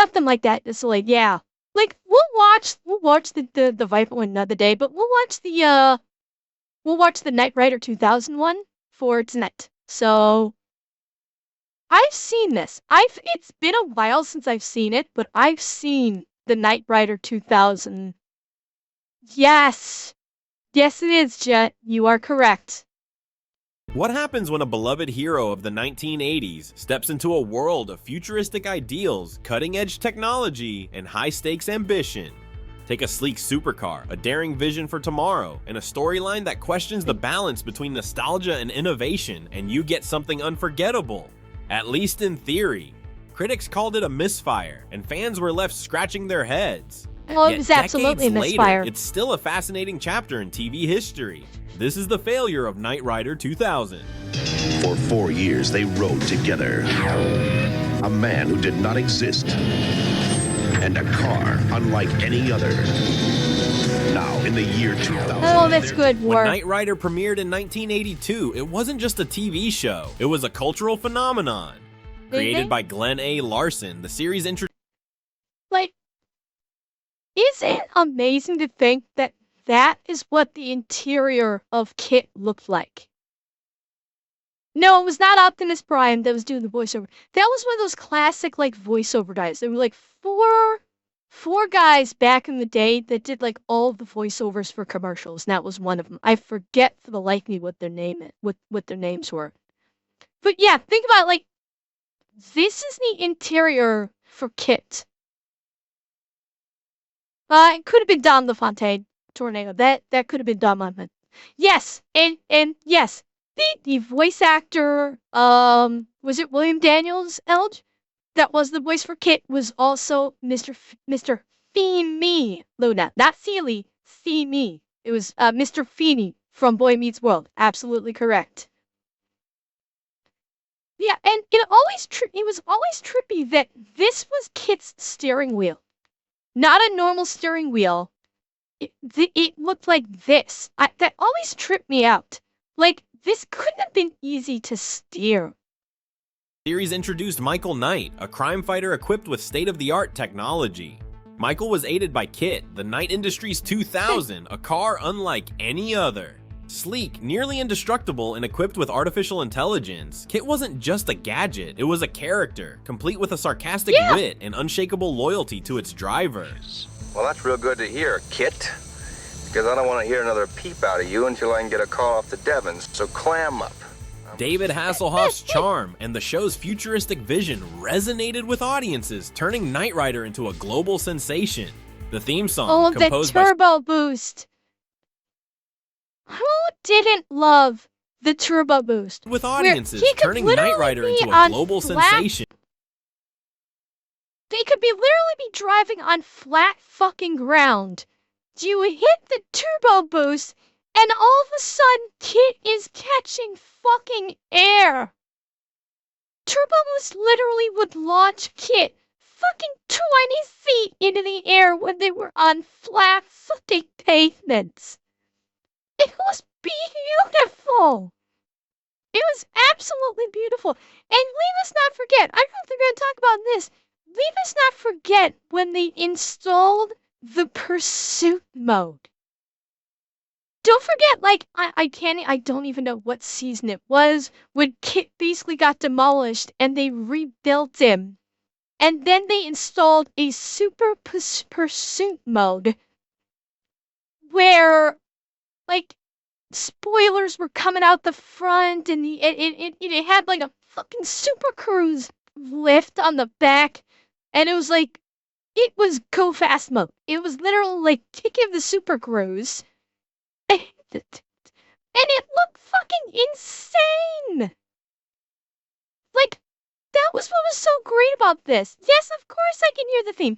something like that. It's like, yeah. Like, we'll watch the Viper one another day, but we'll watch the Knight Rider 2000 one for tonight. So, I've seen this. It's been a while since I've seen it, but I've seen the Knight Rider 2000. Yes. Yes, it is, Jet. You are correct. What happens when a beloved hero of the 1980s steps into a world of futuristic ideals, cutting-edge technology, and high-stakes ambition? Take a sleek supercar, a daring vision for tomorrow, and a storyline that questions the balance between nostalgia and innovation, and you get something unforgettable. At least in theory. Critics called it a misfire, and fans were left scratching their heads. Oh, it was absolutely a misfire. Later, it's still a fascinating chapter in TV history. This is the failure of Knight Rider 2000. For 4 years, they rode together. A man who did not exist. And a car unlike any other. Now, in the year 2000... Oh, that's good When work. Knight Rider premiered in 1982, it wasn't just a TV show. It was a cultural phenomenon. Created by Glenn A. Larson, the series introduced... Like, is it amazing to think that that is what the interior of Kit looked like? No, it was not Optimus Prime that was doing the voiceover. That was one of those classic, like, voiceover guys. There were, like, four guys back in the day that did, like, all the voiceovers for commercials, and that was one of them. I forget for the life of me what their names were. But yeah, think about it, like, this is the interior for Kit. It could have been Don LaFontaine Tornado. That could have been Don LaFontaine. Yes, and yes, the voice actor, was it William Daniels Elge? That was the voice for Kit, was also Mr. Feeney Luna. Not Seeley, Feeney. It was Mr. Feeney from Boy Meets World. Absolutely correct. Yeah, and it was always trippy that this was Kit's steering wheel. Not a normal steering wheel. It looked like this. That always tripped me out. Like, this couldn't have been easy to steer. Series introduced Michael Knight, a crime fighter equipped with state-of-the-art technology. Michael was aided by Kit, the Knight Industries 2000, a car unlike any other. Sleek, nearly indestructible, and equipped with artificial intelligence, Kit wasn't just a gadget, it was a character, complete with a sarcastic wit and unshakable loyalty to its driver. Well, that's real good to hear, Kit. Because I don't want to hear another peep out of you until I can get a call off the Devons, so clam up. David Hasselhoff's charm and the show's futuristic vision resonated with audiences, turning Knight Rider into a global sensation. The theme song, composed the turbo boost. Who didn't love the turbo boost? With audiences, turning Knight Rider into a global sensation. They could literally be driving on flat fucking ground. You hit the turbo boost, and all of a sudden, Kit is catching fucking air. Turbo boost literally would launch Kit fucking 20 feet into the air when they were on flat fucking pavements. It was beautiful. It was absolutely beautiful. And leave us not forget, I don't think we're going to talk about this. Leave us not forget when they installed the pursuit mode. Don't forget, like, I don't even know what season it was, when Kit basically got demolished and they rebuilt him. And then they installed a super pursuit mode where, like, spoilers were coming out the front, and it had like a fucking Super Cruise lift on the back, and it was like, it was go fast mode. It was literally like kicking the Super Cruise, and it looked fucking insane. Like, that was what was so great about this. Yes, of course I can hear the theme.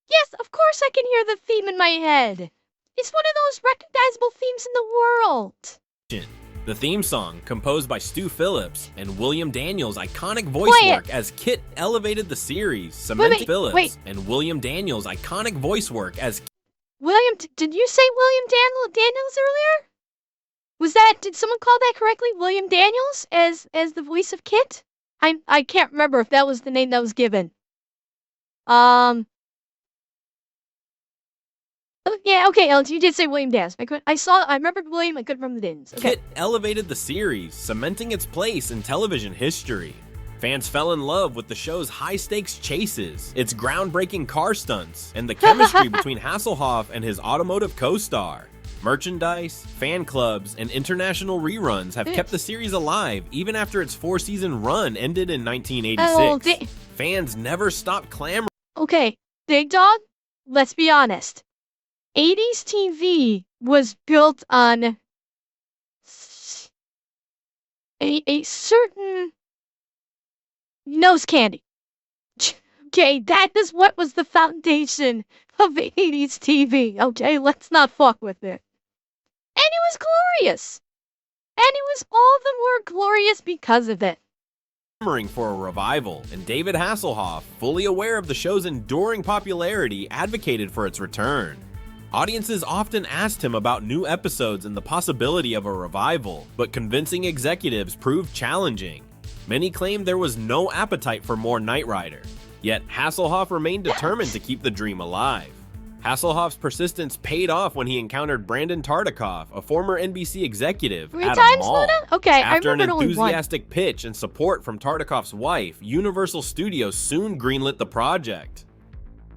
Yes, of course I can hear the theme in my head. It's one of those recognizable themes in the world. The theme song, composed by Stu Phillips and William Daniels' iconic voice work as Kit elevated the series, cementing Phillips and William Daniels' iconic voice work as... William, did you say William Daniels earlier? Did someone call that correctly? William Daniels as the voice of Kit? I can't remember if that was the name that was given. Oh, yeah, okay, Alex, you did say William Daniels. I remembered William, I couldn't remember the names. Okay. Kit elevated the series, cementing its place in television history. Fans fell in love with the show's high-stakes chases, its groundbreaking car stunts, and the chemistry between Hasselhoff and his automotive co-star. Merchandise, fan clubs, and international reruns have kept the series alive even after its 4-season run ended in 1986. Fans never stopped clamoring. Okay, Big Dog, let's be honest. 80s TV was built on a certain nose candy. Okay, that is what was the foundation of 80s TV. Okay, let's not fuck with it. And it was glorious. And it was all the more glorious because of it. For a revival, and David Hasselhoff, fully aware of the show's enduring popularity, advocated for its return. Audiences often asked him about new episodes and the possibility of a revival, but convincing executives proved challenging. Many claimed there was no appetite for more Knight Rider, yet Hasselhoff remained determined to keep the dream alive. Hasselhoff's persistence paid off when he encountered Brandon Tartikoff, a former NBC executive, at a mall. Okay, After I an remember enthusiastic pitch and support from Tartikoff's wife, Universal Studios soon greenlit the project.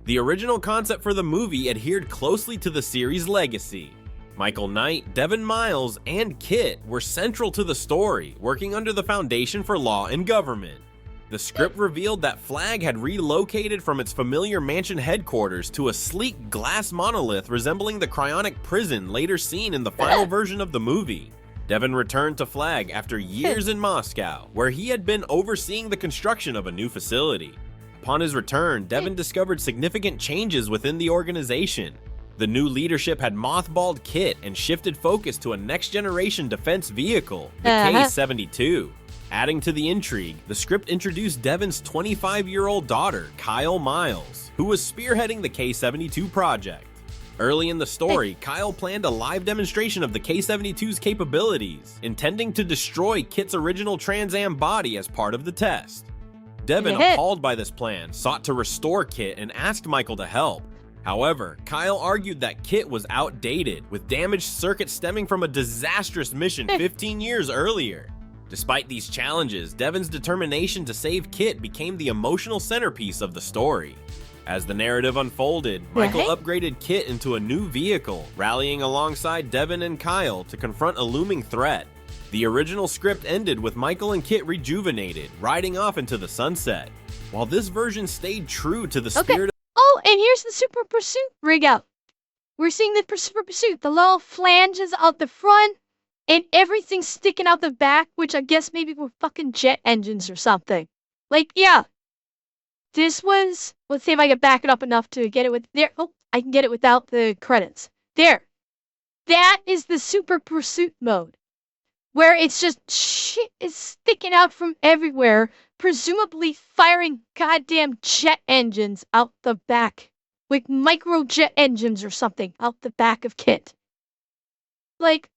The original concept for the movie adhered closely to the series' legacy. Michael Knight, Devin Miles, and Kit were central to the story, working under the foundation for law and government. The script revealed that Flag had relocated from its familiar mansion headquarters to a sleek glass monolith resembling the cryonic prison later seen in the final version of the movie. Devin returned to Flag after years in Moscow, where he had been overseeing the construction of a new facility. Upon his return, Devin discovered significant changes within the organization. The new leadership had mothballed Kit and shifted focus to a next-generation defense vehicle, the K-72. Adding to the intrigue, the script introduced Devin's 25-year-old daughter, Kyle Miles, who was spearheading the K-72 project. Early in the story, Kyle planned a live demonstration of the K-72's capabilities, intending to destroy Kit's original Trans Am body as part of the test. Devin, appalled by this plan, sought to restore Kit and asked Michael to help. However, Kyle argued that Kit was outdated, with damaged circuits stemming from a disastrous mission 15 years earlier. Despite these challenges, Devin's determination to save Kit became the emotional centerpiece of the story. As the narrative unfolded, Michael upgraded Kit into a new vehicle, rallying alongside Devin and Kyle to confront a looming threat. The original script ended with Michael and Kit rejuvenated, riding off into the sunset. While this version stayed true to the spirit. Oh, and here's the Super Pursuit rig out. We're seeing the Super Pursuit, the little flanges out the front, and everything sticking out the back, which I guess maybe were fucking jet engines or something. Like, yeah. This was, let's see if I can back it up enough to get it with, there. Oh, I can get it without the credits. There. That is the Super Pursuit mode, where it's just shit is sticking out from everywhere, presumably firing goddamn jet engines out the back. Like micro jet engines or something out the back of Kit. Like,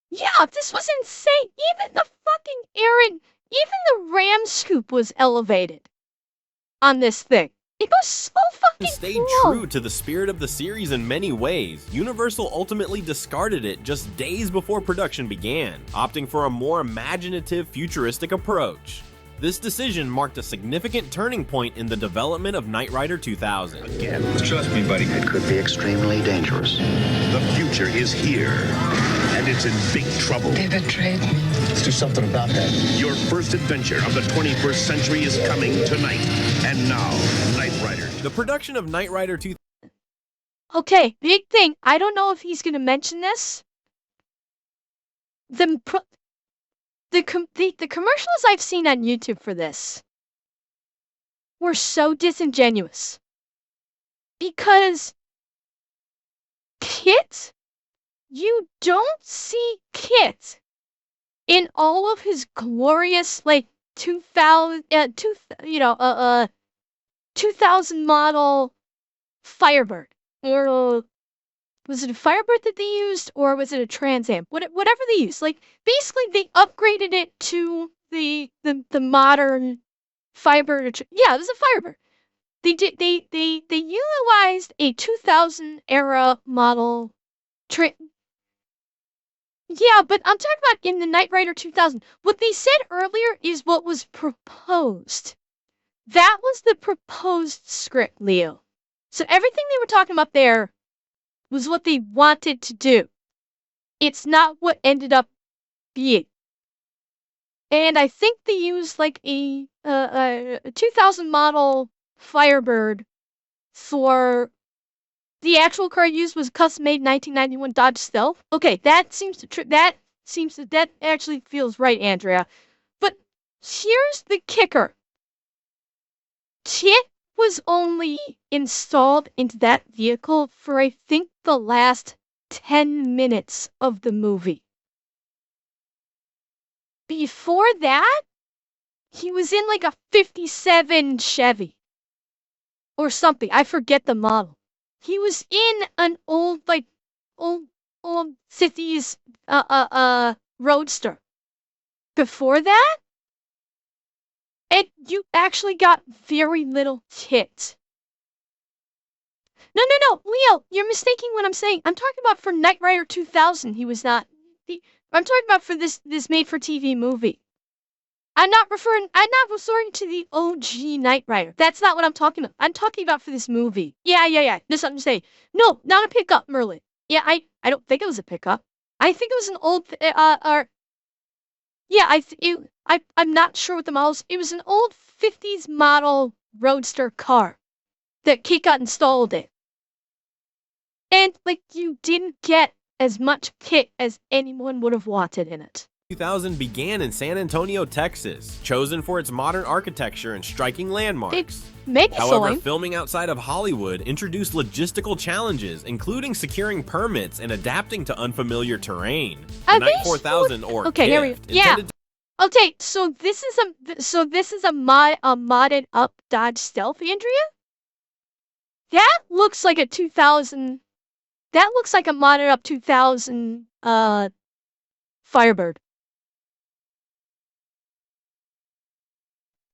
yeah, this was insane. Even the fucking even the ram scoop was elevated on this thing. It was so fucking stayed true to the spirit of the series in many ways. Universal ultimately discarded it just days before production began, opting for a more imaginative, futuristic approach. This decision marked a significant turning point in the development of Knight Rider 2000. Again, Trust me, buddy. it could be extremely dangerous. The future is here, and it's in big trouble. They betrayed me. Let's do something about that. Your first adventure of the 21st century is coming tonight. And now, Knight Rider. The production of Knight Rider 2000. Okay, big thing. I don't know if he's gonna mention this. The commercials I've seen on YouTube for this were so disingenuous. Because Kit, you don't see Kit in all of his glorious, like, 2000 model Firebird or Was it a Firebird that they used, or was it a Trans Am? Whatever they used. Like, basically, they upgraded it to the modern Firebird. Yeah, it was a Firebird. They utilized a 2000 era model. Yeah, but I'm talking about in the Knight Rider 2000. What they said earlier is what was proposed. That was the proposed script, Leo. So everything they were talking about there was what they wanted to do. It's not what ended up being. And I think they used like a 2000 model Firebird for the actual car used was custom made 1991 Dodge Stealth. Okay, that actually feels right, Andrea. But here's the kicker. Kit was only installed into that vehicle for, I think, the last 10 minutes of the movie. Before that, he was in like a 57 Chevy. Or something. I forget the model. He was in an old 50s Roadster. Before that, you actually got very little Kit. No, Leo, you're mistaking what I'm saying. I'm talking about for Knight Rider 2000. He was not. I'm talking about for this made-for-TV movie. I'm not referring to the OG Knight Rider. That's not what I'm talking about. I'm talking about for this movie. Yeah. That's what I'm saying. No, not a pickup, Merlin. Yeah, I don't think it was a pickup. I think it was an old I'm not sure what the model is. It was an old 50s model Roadster car that Kit got installed in. And like you didn't get as much Kit as anyone would have wanted in it. 2000 began in San Antonio, Texas, chosen for its modern architecture and striking landmarks. However, filming outside of Hollywood introduced logistical challenges, including securing permits and adapting to unfamiliar terrain. The Knight 4000 or KIFT, Okay, so this is a modded up Dodge Stealth, Andrea? That looks like a 2000. That looks like a modded up 2000 Firebird.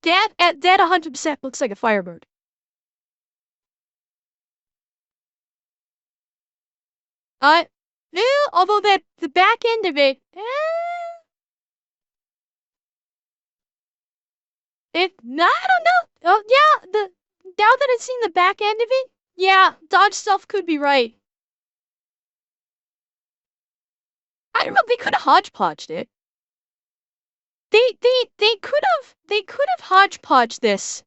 That 100% looks like a Firebird. Yeah, although the back end of it, I don't know. Oh yeah, now that I've seen the back end of it, yeah, Dodge Stealth could be right. I don't know. They could have hodgepodged it. They could have hodgepodged this,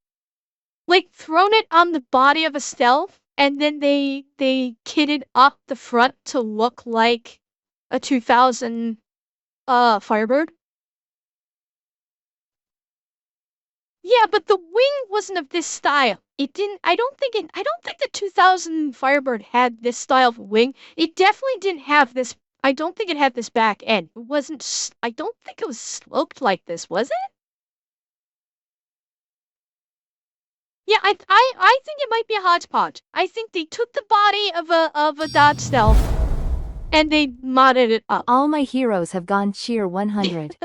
like thrown it on the body of a Stealth, and then they kitted up the front to look like a 2000 Firebird. Yeah, but the wing wasn't of this style. It didn't. I don't think the 2000 Firebird had this style of wing. It definitely didn't have this. I don't think it had this back end. It wasn't. I don't think it was sloped like this, was it? Yeah, I think it might be a hodgepodge. I think they took the body of a Dodge Stealth and they modded it up. All my heroes have gone cheer 100.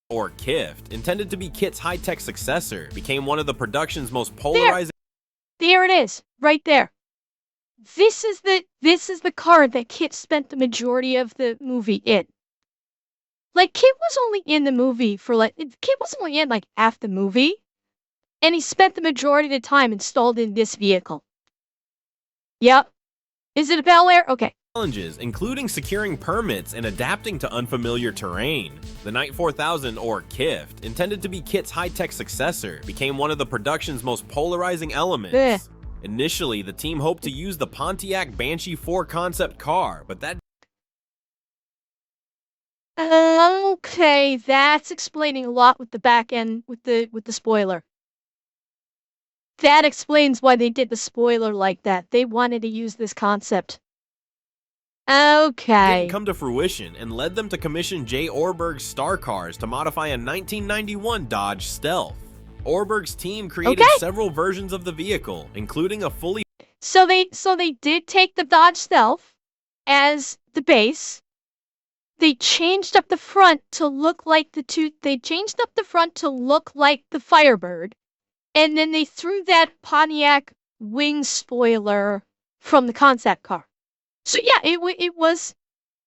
Or KIFT, intended to be Kit's high-tech successor, became one of the production's most polarizing. There it is, right there. This is the car that Kit spent the majority of the movie in. Like Kit was only in the movie for Kit was only in like half the movie, and he spent the majority of the time installed in this vehicle. Yep. Is it a Bel Air? Okay. Challenges, including securing permits and adapting to unfamiliar terrain. The Knight 4000 or KIFT, intended to be Kit's high-tech successor, became one of the production's most polarizing elements. Initially, the team hoped to use the Pontiac Banshee 4 concept car, but that... Okay, that's explaining a lot with the back end, with the spoiler. That explains why they did the spoiler like that. They wanted to use this concept. Okay. Didn't come to fruition and led them to commission J. Orberg's Star Cars to modify a 1991 Dodge Stealth. Orberg's team created several versions of the vehicle, including a fully... So they did take the Dodge Stealth as the base. They changed up the front to look like they changed up the front to look like the Firebird. And then they threw that Pontiac wing spoiler from the concept car. So yeah, it was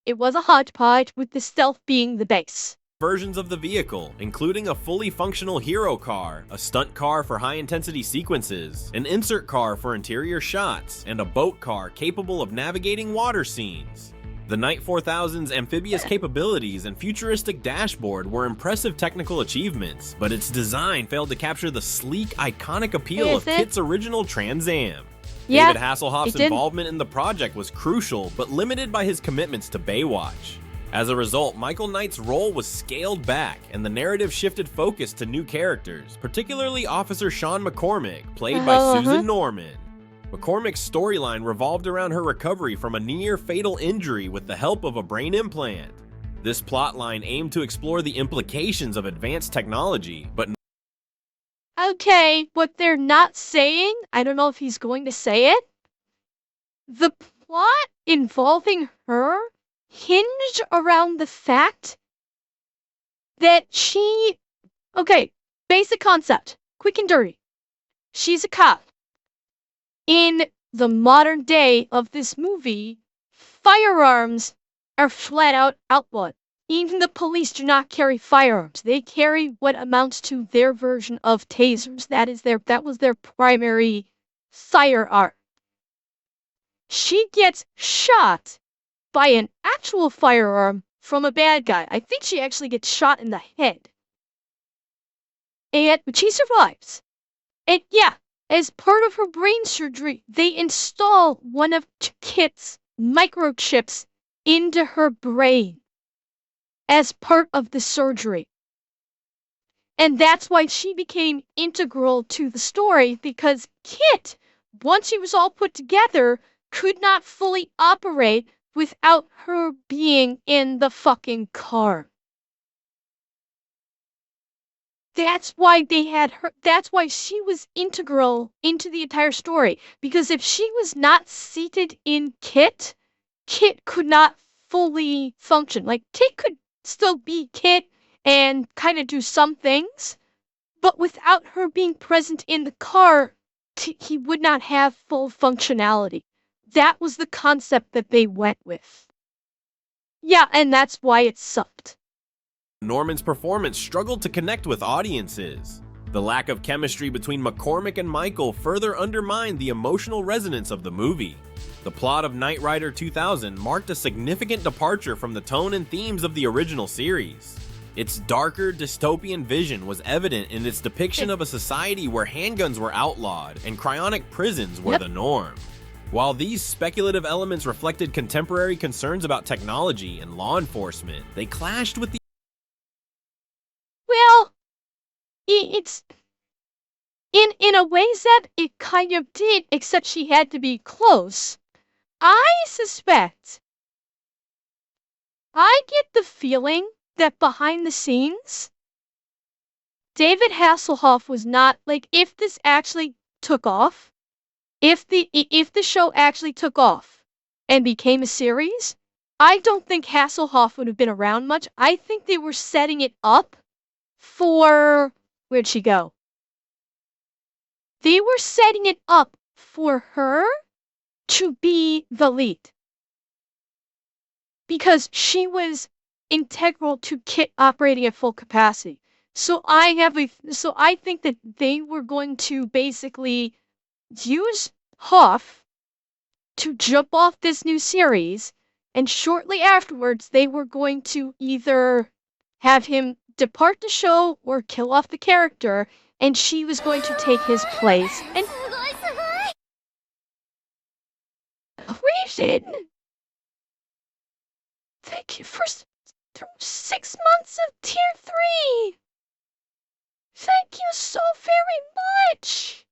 a hodgepodge with the Stealth being the base. Versions of the vehicle, including a fully functional hero car, a stunt car for high-intensity sequences, an insert car for interior shots, and a boat car capable of navigating water scenes. The Knight 4000's amphibious capabilities and futuristic dashboard were impressive technical achievements, but its design failed to capture the sleek, iconic appeal of KITT's original Trans Am. Yeah, David Hasselhoff's involvement in the project was crucial, but limited by his commitments to Baywatch. As a result, Michael Knight's role was scaled back, and the narrative shifted focus to new characters, particularly Officer Sean McCormick, played by Susan Norman. McCormick's storyline revolved around her recovery from a near-fatal injury with the help of a brain implant. This plotline aimed to explore the implications of advanced technology, but okay, what they're not saying, I don't know if he's going to say it, the plot involving her hinged around the fact that okay, basic concept, quick and dirty. She's a cop. In the modern day of this movie, firearms are flat out outlawed. Even the police do not carry firearms. They carry what amounts to their version of tasers. That was their primary firearm. She gets shot by an actual firearm from a bad guy. I think she actually gets shot in the head. But she survives. And yeah, as part of her brain surgery, they install one of KITT's microchips into her brain as part of the surgery. And that's why she became integral to the story, because KITT, once she was all put together, could not fully operate without her being in the fucking car. That's why they had her. That's why she was integral into the entire story. Because if she was not seated in KITT, KITT could not fully function. Like, KITT could still be KITT and kind of do some things, but without her being present in the car, he would not have full functionality. That was the concept that they went with. Yeah, and that's why it sucked. Norman's performance struggled to connect with audiences. The lack of chemistry between McCormick and Michael further undermined the emotional resonance of the movie. The plot of Knight Rider 2000 marked a significant departure from the tone and themes of the original series. Its darker, dystopian vision was evident in its depiction of a society where handguns were outlawed and cryonic prisons were the norm. While these speculative elements reflected contemporary concerns about technology and law enforcement, they clashed with the it's in a way that it kind of did, except she had to be close. I suspect, I get the feeling that behind the scenes, David Hasselhoff was not, like, if this actually took off, if the show actually took off and became a series, I don't think Hasselhoff would have been around much. I think they were setting it up for, where'd she go? They were setting it up for her to be the lead. Because she was integral to KITT operating at full capacity. So I think that they were going to basically use Hoff to jump off this new series, and shortly afterwards they were going to either have him depart the show or kill off the character, and she was going to take his place. And reason. Thank you for 6 months of tier 3. Thank you so very much.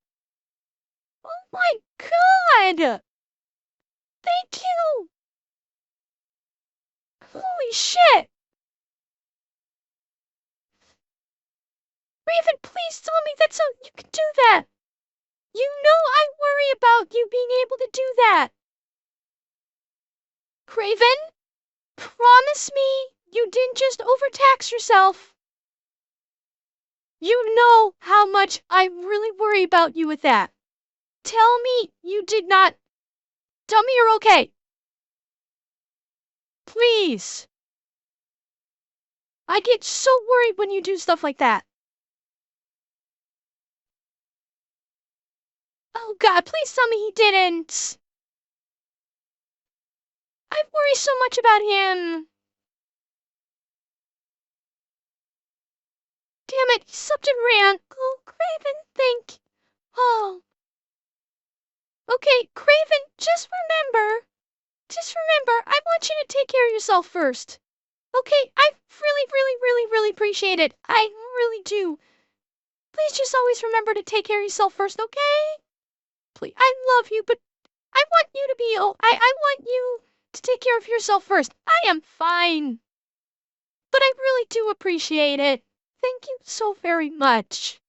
Oh my god. Thank you. Holy shit. Raven, please tell me that's how you can do that. You know I worry about you being able to do that. Craven, promise me you didn't just overtax yourself. You know how much I really worry about you with that. Tell me you did not. Tell me you're okay. Please. I get so worried when you do stuff like that. Oh God, please tell me he didn't. I worry so much about him. Damn it, he's such a rant. Oh, Craven, think. Oh. Okay, Craven, just remember, I want you to take care of yourself first. Okay, I really appreciate it. I really do. Please just always remember to take care of yourself first, okay? Please, I love you, but I want you to be, I want you to take care of yourself first. I am fine. But I really do appreciate it. Thank you so very much.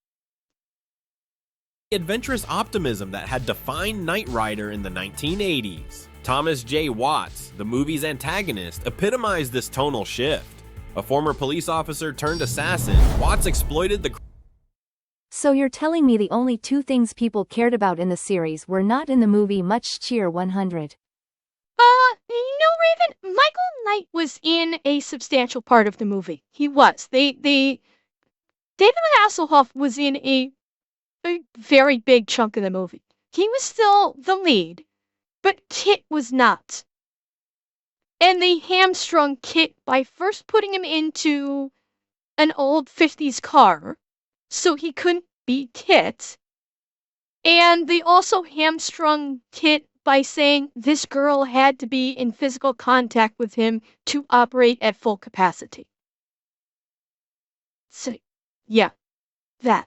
The adventurous optimism that had defined Knight Rider in the 1980s. Thomas J. Watts, the movie's antagonist, epitomized this tonal shift. A former police officer turned assassin, Watts exploited the. So you're telling me the only two things people cared about in the series were not in the movie much cheer 100? No, Raven, Michael Knight was in a substantial part of the movie. He was. David Hasselhoff was in a very big chunk of the movie. He was still the lead, but Kit was not. And they hamstrung Kit by first putting him into an old 50s car, so he couldn't be Kit. And they also hamstrung Kit by saying this girl had to be in physical contact with him to operate at full capacity. So, yeah, that.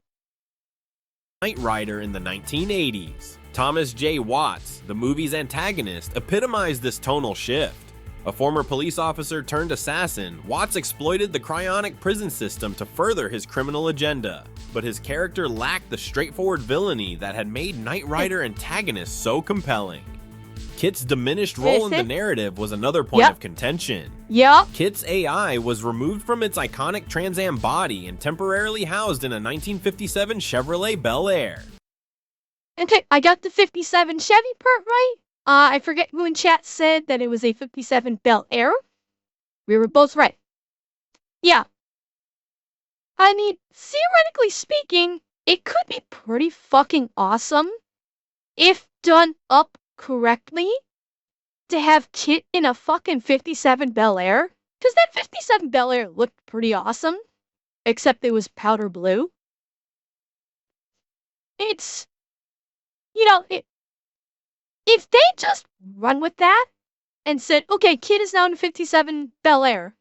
Knight Rider in the 1980s. Thomas J. Watts, the movie's antagonist, epitomized this tonal shift. A former police officer turned assassin, Watts exploited the cryonic prison system to further his criminal agenda. But his character lacked the straightforward villainy that had made Knight Rider antagonists so compelling. Kit's diminished role in the narrative was another point of contention. Kit's AI was removed from its iconic Trans Am body and temporarily housed in a 1957 Chevrolet Bel Air. Okay, I got the 57 Chevy part right. I forget who in chat said that it was a 57 Bel Air. We were both right. Yeah. I mean, theoretically speaking, it could be pretty fucking awesome if done up correctly to have Kit in a fucking 57 Bel Air. Because that 57 Bel Air looked pretty awesome. Except it was powder blue. It's, you know, if they just run with that and said, okay, Kit is now in 57 Bel Air,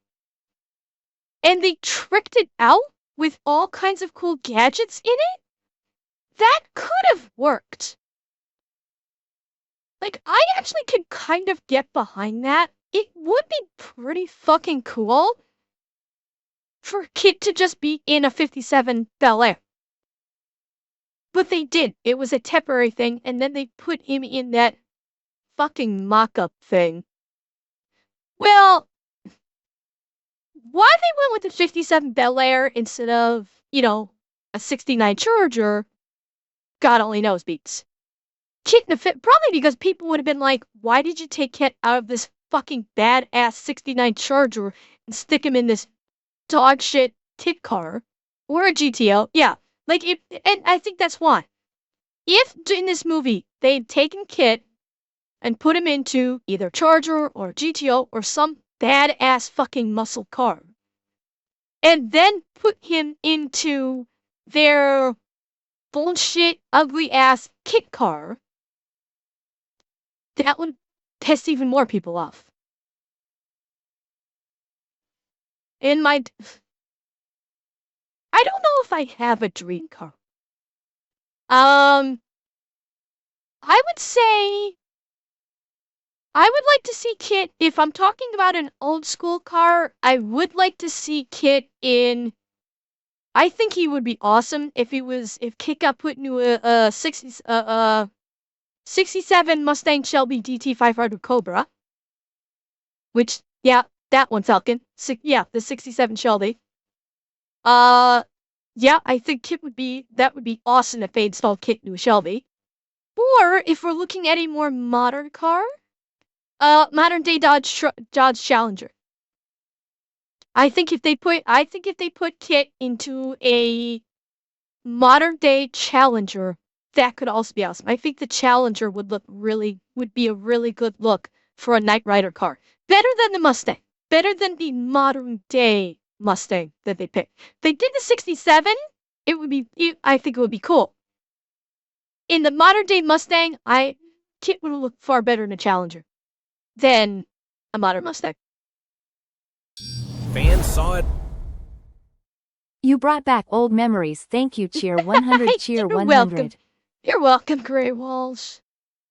and they tricked it out with all kinds of cool gadgets in it, that could have worked. Like, I actually could kind of get behind that. It would be pretty fucking cool for Kit to just be in a 57 Bel Air. But they did. It was a temporary thing, and then they put him in that fucking mock-up thing. Well, why they went with the 57 Bel Air instead of, you know, a 69 Charger, God only knows, beats. Kit in a fit, probably because people would have been like, why did you take Kit out of this fucking badass 69 Charger and stick him in this dog shit Kit car? Or a GTO, yeah. Like, and I think that's why. If in this movie they'd taken Kit and put him into either Charger or GTO or some badass fucking muscle car, and then put him into their bullshit, ugly-ass Kit car, that would piss even more people off. I don't know if I have a dream car. I would say I would like to see Kit, if I'm talking about an old school car, I would like to see Kit in, I think he would be awesome if Kit got put into a 60s, 67 Mustang Shelby DT500 Cobra. Which, yeah, that one Falcon. Yeah, the 67 Shelby. Yeah, I think that would be awesome if they installed Kit into a Shelby. Or if we're looking at a more modern car, modern day Dodge Challenger. I think if they put Kit into a modern day Challenger, that could also be awesome. I think the Challenger would be a really good look for a Knight Rider car. Better than the Mustang. Better than the modern day Mustang that they picked. If they did the 67, I think it would be cool. In the modern day Mustang, Kit would look far better in a Challenger than a modern Mustang. Fans saw it. You brought back old memories. Thank you, cheer 100, cheer You're 100. welcome. You're welcome, Gray Walsh.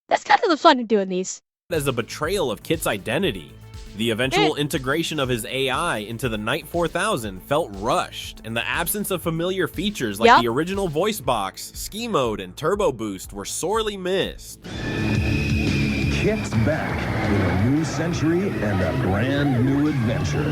That's kind of the fun of doing these. As a betrayal of Kit's identity. The eventual integration of his AI into the Knight 4000 felt rushed, and the absence of familiar features like the original voice box, ski mode, and turbo boost were sorely missed. Kit's back with a new century and a brand new adventure.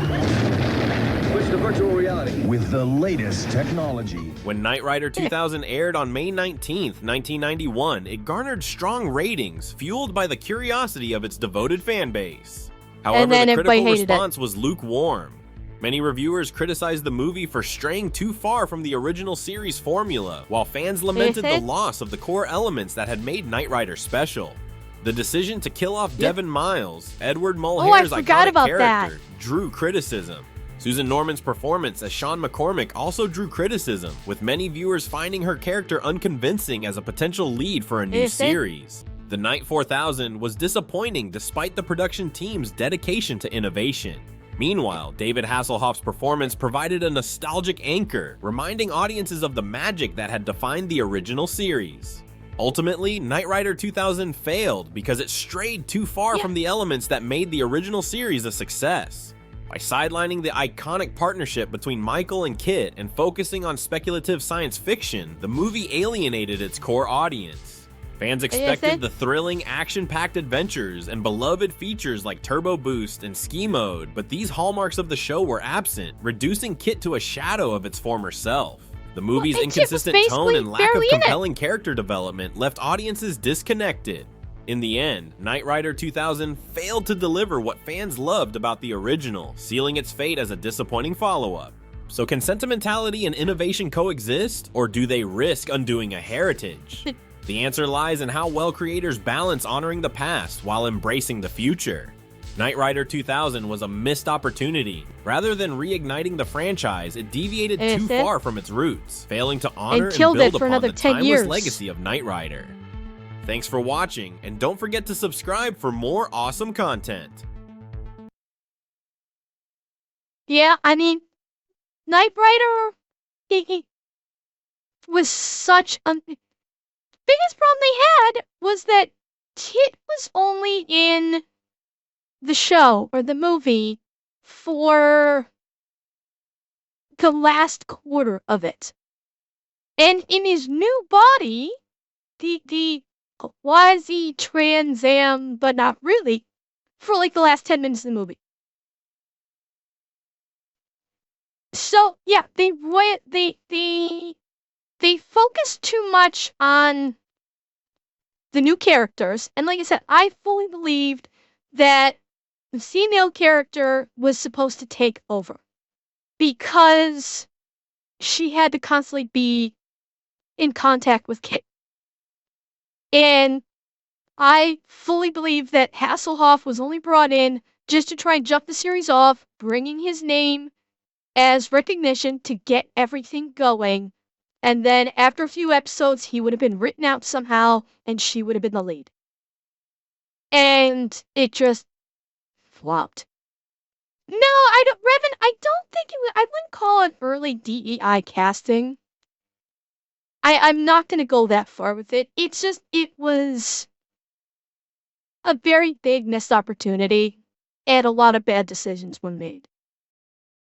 Switch to virtual reality. With the latest technology. When Knight Rider 2000 aired on May 19th, 1991, it garnered strong ratings, fueled by the curiosity of its devoted fan base. However, the critical response was lukewarm. Many reviewers criticized the movie for straying too far from the original series formula, while fans lamented the loss of the core elements that had made Knight Rider special. The decision to kill off Devin Miles, Edward Mulhare's iconic character, drew criticism. Susan Norman's performance as Sean McCormick also drew criticism, with many viewers finding her character unconvincing as a potential lead for a new series. The Knight 4000 was disappointing despite the production team's dedication to innovation. Meanwhile, David Hasselhoff's performance provided a nostalgic anchor, reminding audiences of the magic that had defined the original series. Ultimately, Knight Rider 2000 failed because it strayed too far from the elements that made the original series a success. By sidelining the iconic partnership between Michael and Kit and focusing on speculative science fiction, the movie alienated its core audience. Fans expected the thrilling, action-packed adventures and beloved features like Turbo Boost and Ski Mode, but these hallmarks of the show were absent, reducing Kit to a shadow of its former self. The movie's inconsistent tone and lack of compelling character development left audiences disconnected. In the end, Knight Rider 2000 failed to deliver what fans loved about the original, sealing its fate as a disappointing follow-up. So can sentimentality and innovation coexist, or do they risk undoing a heritage? The answer lies in how well creators balance honoring the past while embracing the future. Knight Rider 2000 was a missed opportunity. Rather than reigniting the franchise, it deviated too far from its roots, failing to honor and build upon the timeless legacy of Knight Rider. Thanks for watching, and don't forget to subscribe for more awesome content. Yeah, I mean, Knight Rider he was such a... biggest problem they had was that Kit was only in the show or the movie for the last quarter of it. And in his new body, the quasi-Trans Am, but not really, for like the last 10 minutes of the movie. So yeah, they focused too much on the new characters, and like I said, I fully believed that the female character was supposed to take over because she had to constantly be in contact with Kit. And I fully believe that Hasselhoff was only brought in just to try and jump the series off, bringing his name as recognition to get everything going. And then after a few episodes, he would have been written out somehow, and she would have been the lead. And it just flopped. No, Revan, I don't think I wouldn't call it early DEI casting. I'm not going to go that far with it. It's just, it was a very big missed opportunity, and a lot of bad decisions were made.